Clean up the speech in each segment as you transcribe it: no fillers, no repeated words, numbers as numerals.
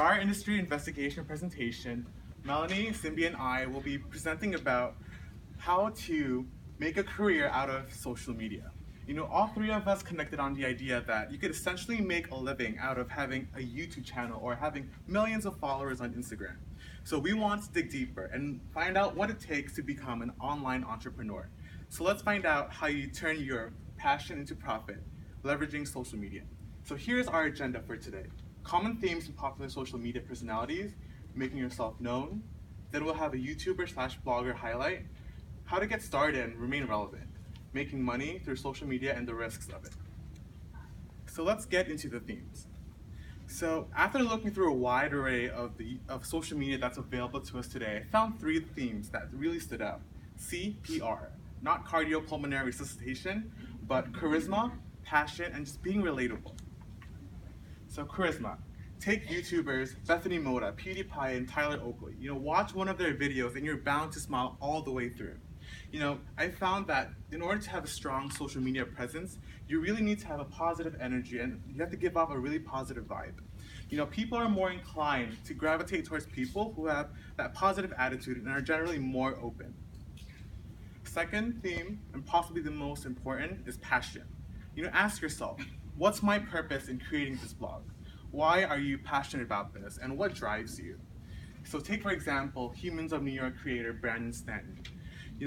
our industry investigation presentation, Melanie, Simbi, and I will be presenting about how to make a career out of social media. All three of us connected on the idea that you could essentially make a living out of having a YouTube channel or having millions of followers on Instagram. So we want to dig deeper and find out what it takes to become an online entrepreneur. So let's find out how you turn your passion into profit, leveraging social media. So here's our agenda for today. Common themes in popular social media personalities, making yourself known. Then we'll have a YouTuber slash blogger highlight, how to get started and remain relevant, making money through social media and the risks of it. So let's get into the themes. So after looking through a wide array of social media that's available to us today, I found three themes that really stood out. CPR, not cardiopulmonary resuscitation, but charisma, passion, and just being relatable. So charisma. Take YouTubers Bethany Moda, PewDiePie, and Tyler Oakley. Watch one of their videos and you're bound to smile all the way through. I found that in order to have a strong social media presence, you really need to have a positive energy and you have to give off a really positive vibe. People are more inclined to gravitate towards people who have that positive attitude and are generally more open. Second theme, and possibly the most important, is passion. Ask yourself, what's my purpose in creating this blog? Why are you passionate about this and what drives you? So take for example, Humans of New York creator Brandon Stanton.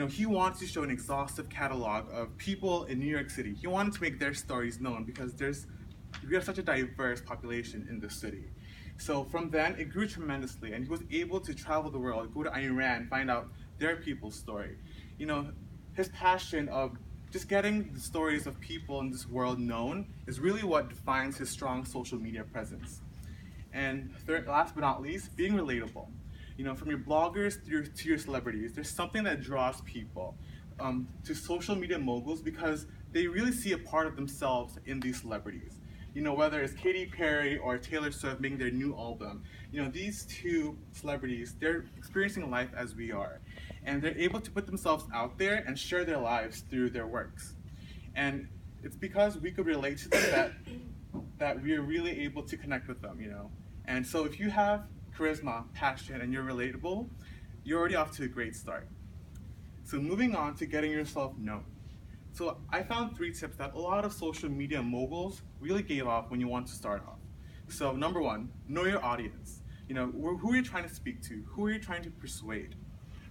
He wants to show an exhaustive catalog of people in New York City. He wanted to make their stories known because we have such a diverse population in the city. So from then, it grew tremendously, and he was able to travel the world, go to Iran, find out their people's story. His passion of just getting the stories of people in this world known is really what defines his strong social media presence. And third, last but not least, being relatable. From your bloggers to your celebrities, there's something that draws people to social media moguls because they really see a part of themselves in these celebrities. Whether it's Katy Perry or Taylor Swift making their new album, these two celebrities, they're experiencing life as we are. And they're able to put themselves out there and share their lives through their works. And it's because we could relate to them that we are really able to connect with them, And so if you have charisma, passion, and you're relatable, you're already off to a great start. So moving on to getting yourself known. So I found three tips that a lot of social media moguls really gave off when you want to start off. So number one, know your audience. Who are you trying to speak to? Who are you trying to persuade?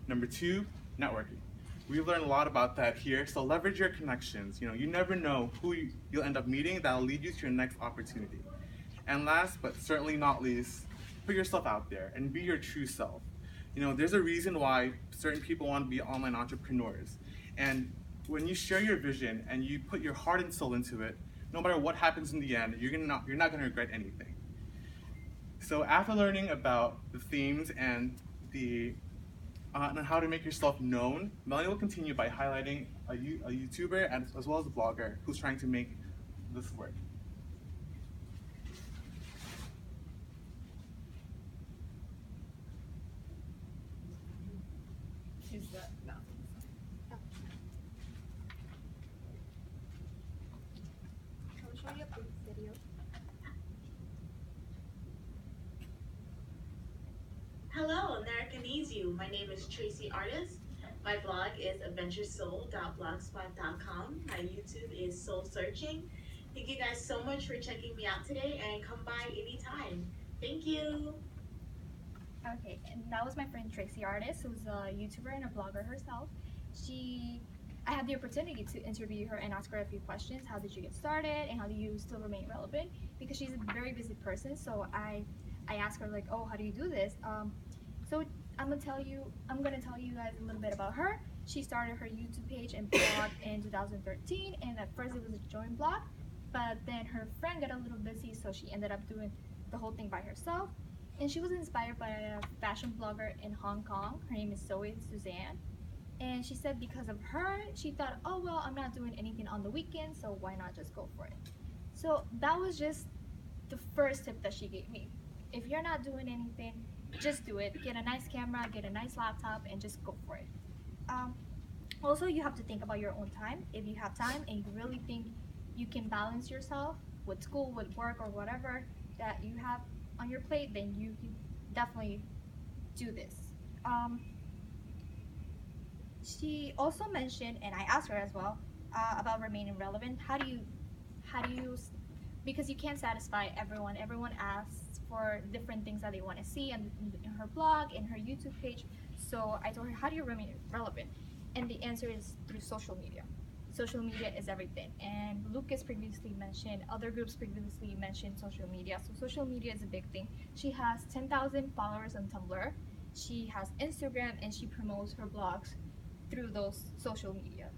Number two, networking. We've learned a lot about that here, so leverage your connections. You never know who you'll end up meeting that'll lead you to your next opportunity. And last, but certainly not least, put yourself out there and be your true self. There's a reason why certain people want to be online entrepreneurs. And when you share your vision and you put your heart and soul into it, no matter what happens in the end, you're not going to regret anything. So after learning about the themes and and how to make yourself known, Melanie will continue by highlighting a YouTuber as well as a blogger who's trying to make this work. Hello, American needs you. My name is Tracy Artist. My blog is adventuresoul.blogspot.com. My YouTube is Soul Searching. Thank you guys so much for checking me out today and come by anytime. Thank you. Okay, and that was my friend Tracy Artist, who's a YouTuber and a blogger herself. I had the opportunity to interview her and ask her a few questions. How did you get started, and how do you still remain relevant? Because she's a very busy person, so I asked her like, oh, how do you do this? So I'm gonna tell you guys a little bit about her. She started her YouTube page and blog in 2013, and at first it was a joint blog, but then her friend got a little busy, so she ended up doing the whole thing by herself. And she was inspired by a fashion blogger in Hong Kong. Her name is Zoe Suzanne. And she said because of her, she thought, oh well, I'm not doing anything on the weekend, so why not just go for it? So that was just the first tip that she gave me. If you're not doing anything, just do it. Get a nice camera, get a nice laptop, and just go for it. Also, you have to think about your own time. If you have time and you really think you can balance yourself with school, with work, or whatever that you have, on your plate, then you can definitely do this. Um, she also mentioned, and I asked her as well, about remaining relevant. How do you, because you can't satisfy everyone. Everyone asks for different things that they want to see in her blog, in her YouTube page. So I told her, how do you remain relevant? And the answer is through social media. Social media is everything. And Lucas previously mentioned, other groups previously mentioned social media. So social media is a big thing. She has 10,000 followers on Tumblr. She has Instagram, and she promotes her blogs through those social media.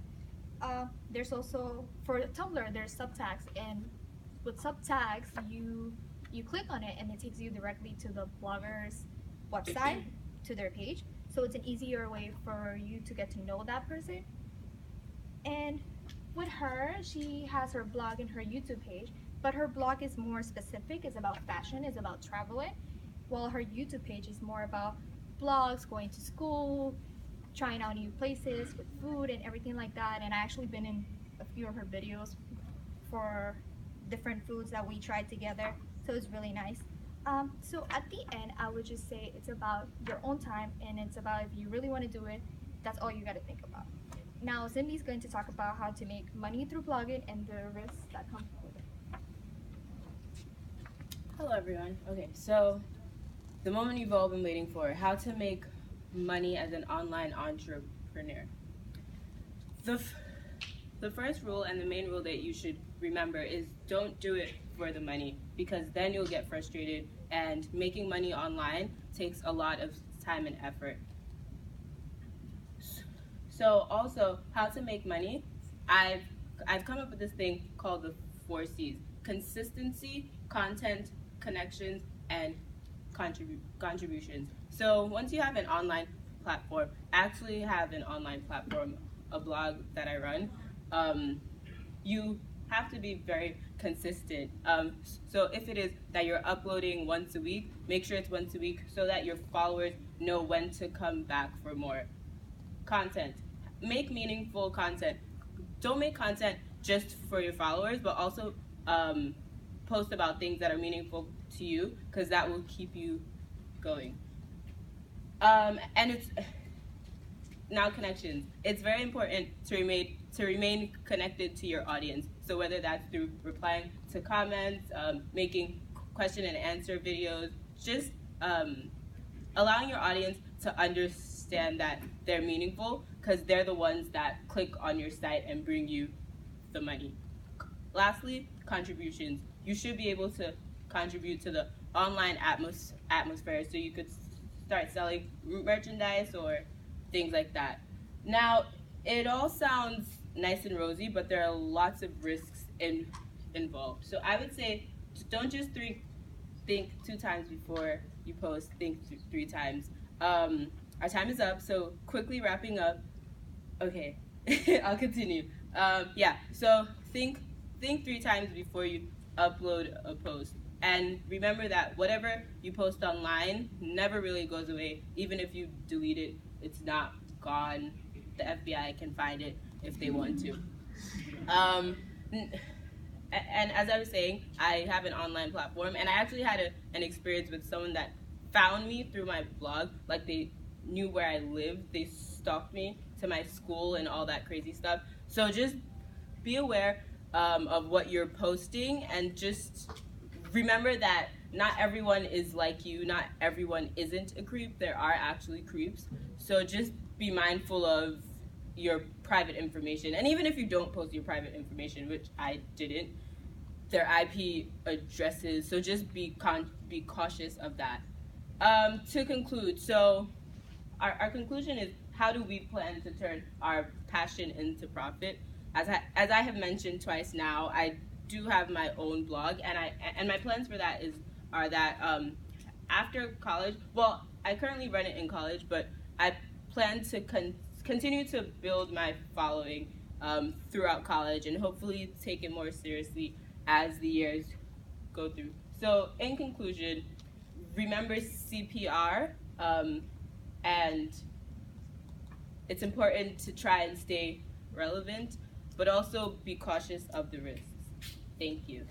There's also, for Tumblr, there's subtags, and with subtags, you click on it and it takes you directly to the blogger's website, to their page. So it's an easier way for you to get to know that person. And with her, she has her blog and her YouTube page, but her blog is more specific, it's about fashion, it's about traveling, while her YouTube page is more about blogs, going to school, trying out new places with food and everything like that. And I actually been in a few of her videos for different foods that we tried together, so it's really nice. So at the end, I would just say it's about your own time, and it's about if you really want to do it, that's all you got to think about. Now, Cindy's going to talk about how to make money through blogging and the risks that come with it. Hello everyone. Okay, so the moment you've all been waiting for, how to make money as an online entrepreneur. The first rule and the main rule that you should remember is don't do it for the money, because then you'll get frustrated, and making money online takes a lot of time and effort. So also, how to make money, I've come up with this thing called the 4 C's: consistency, content, connections, and contributions. So once you have an online platform, actually have an online platform, a blog that I run, you have to be very consistent. So if it is that you're uploading once a week, make sure it's once a week so that your followers know when to come back for more content. Make meaningful content. Don't make content just for your followers, but also post about things that are meaningful to you, because that will keep you going. And it's now connections. It's very important to remain connected to your audience. So whether that's through replying to comments, making question and answer videos, just allowing your audience to understand that they're meaningful, because they're the ones that click on your site and bring you the money. Lastly, contributions. You should be able to contribute to the online atmosphere, so you could start selling merchandise or things like that. Now, it all sounds nice and rosy, but there are lots of risks involved. So I would say, don't just think 2 times before you post, think 3 times. Our time is up, so quickly wrapping up. Okay, I'll continue. Yeah, so think 3 times before you upload a post. And remember that whatever you post online never really goes away. Even if you delete it, it's not gone. The FBI can find it if they want to. And as I was saying, I have an online platform, and I actually had an experience with someone that found me through my blog. Like, they knew where I lived. They stalked me to my school and all that crazy stuff. So just be aware of what you're posting, and just remember that not everyone is like you. Not everyone isn't a creep. There are actually creeps. So just be mindful of your private information. And even if you don't post your private information, which I didn't, their IP addresses. So just be cautious of that. To conclude, so our conclusion is, how do we plan to turn our passion into profit? As I have mentioned twice now, I do have my own blog, and my plans for that are that after college, well, I currently run it in college, but I plan to continue to build my following throughout college, and hopefully take it more seriously as the years go through. So in conclusion, remember CPR, and it's important to try and stay relevant, but also be cautious of the risks. Thank you.